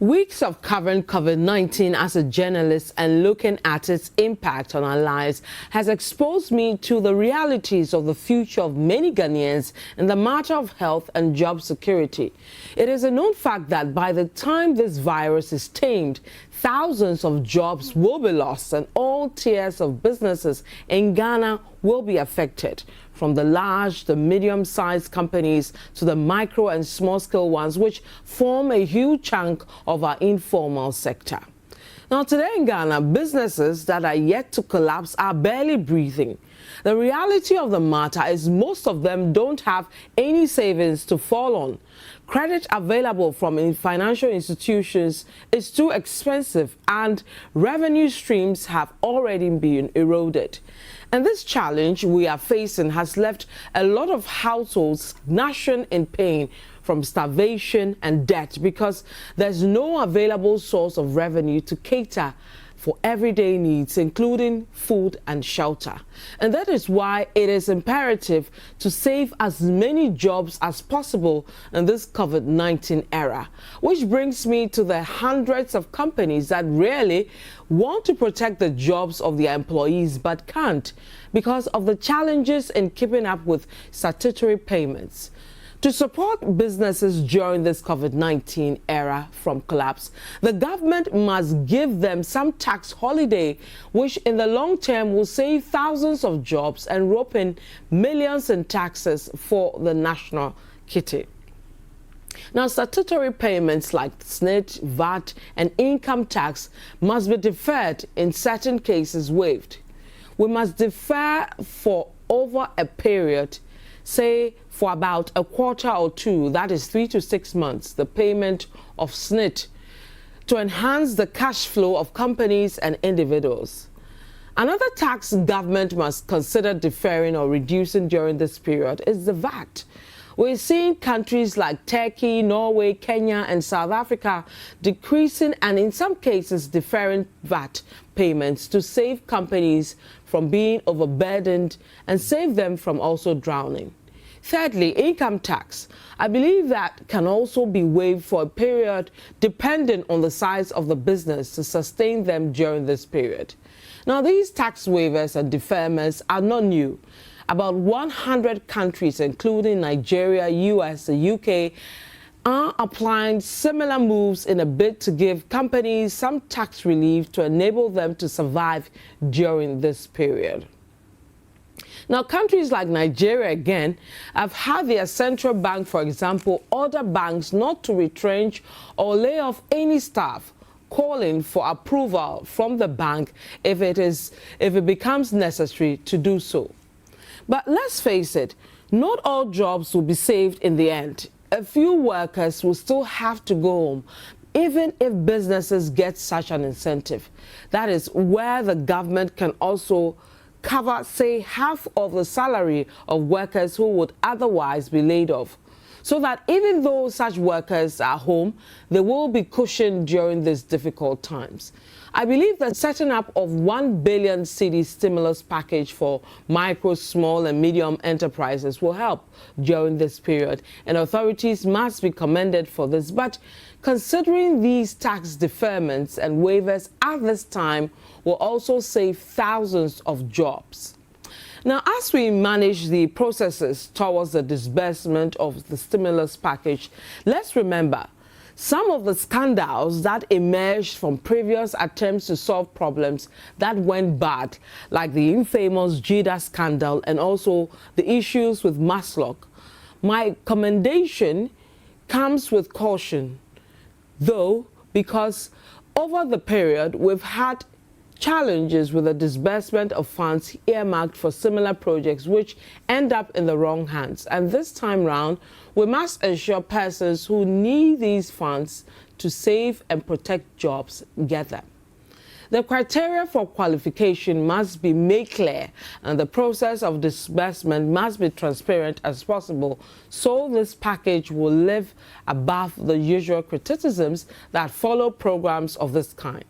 Weeks of covering COVID-19 as a journalist and looking at its impact on our lives has exposed me to the realities of the future of many Ghanaians in the matter of health and job security. It is a known fact that by the time this virus is tamed, thousands of jobs will be lost and all tiers of businesses in Ghana will be affected, from the large, the medium-sized companies to the micro and small-scale ones, which form a huge chunk of our informal sector. Now, today in Ghana, businesses that are yet to collapse are barely breathing. The reality of the matter is most of them don't have any savings to fall on. Credit available from financial institutions is too expensive and revenue streams have already been eroded. And this challenge we are facing has left a lot of households gnashing in pain from starvation and debt because there's no available source of revenue to cater for everyday needs, including food and shelter. And that is why it is imperative to save as many jobs as possible in this COVID-19 era. Which brings me to the hundreds of companies that really want to protect the jobs of their employees but can't because of the challenges in keeping up with statutory payments. To support businesses during this COVID-19 era from collapse, the government must give them some tax holiday, which in the long term will save thousands of jobs and rope in millions in taxes for the national kitty. Now, statutory payments like SNIT, VAT, and income tax must be deferred, in certain cases waived. We must defer for over a period, say for about a quarter or two, that is 3 to 6 months, the payment of SNIT to enhance the cash flow of companies and individuals. Another tax government must consider deferring or reducing during this period is the VAT. We're seeing countries like Turkey, Norway, Kenya, and South Africa decreasing and in some cases deferring VAT payments to save companies from being overburdened and save them from also drowning. Thirdly, income tax. I believe that can also be waived for a period dependent on the size of the business to sustain them during this period. Now, these tax waivers and deferments are not new. About 100 countries, including Nigeria, US, the UK, are applying similar moves in a bid to give companies some tax relief to enable them to survive during this period. Now, countries like Nigeria, again, have had their central bank, for example, order banks not to retrench or lay off any staff, calling for approval from the bank if it becomes necessary to do so. But let's face it, not all jobs will be saved in the end. A few workers will still have to go home, even if businesses get such an incentive. That is where the government can also cover, say, half of the salary of workers who would otherwise be laid off, so that even though such workers are home, they will be cushioned during these difficult times. I believe that setting up of 1 billion cedi stimulus package for micro, small and medium enterprises will help during this period, and authorities must be commended for this. But considering these tax deferments and waivers at this time will also save thousands of jobs. Now, as we manage the processes towards the disbursement of the stimulus package, let's remember some of the scandals that emerged from previous attempts to solve problems that went bad, like the infamous JIDA scandal and also the issues with Maslock. My commendation comes with caution, though, because over the period we've had challenges with the disbursement of funds earmarked for similar projects which end up in the wrong hands. And this time round, we must ensure persons who need these funds to save and protect jobs get them. The criteria for qualification must be made clear and the process of disbursement must be transparent as possible, so this package will live above the usual criticisms that follow programs of this kind.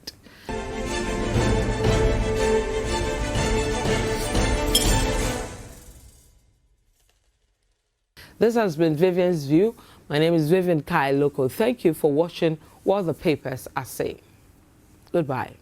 This has been Vivian's View. My name is Vivian Kai Lokko. Thank you for watching what the papers are saying. Goodbye.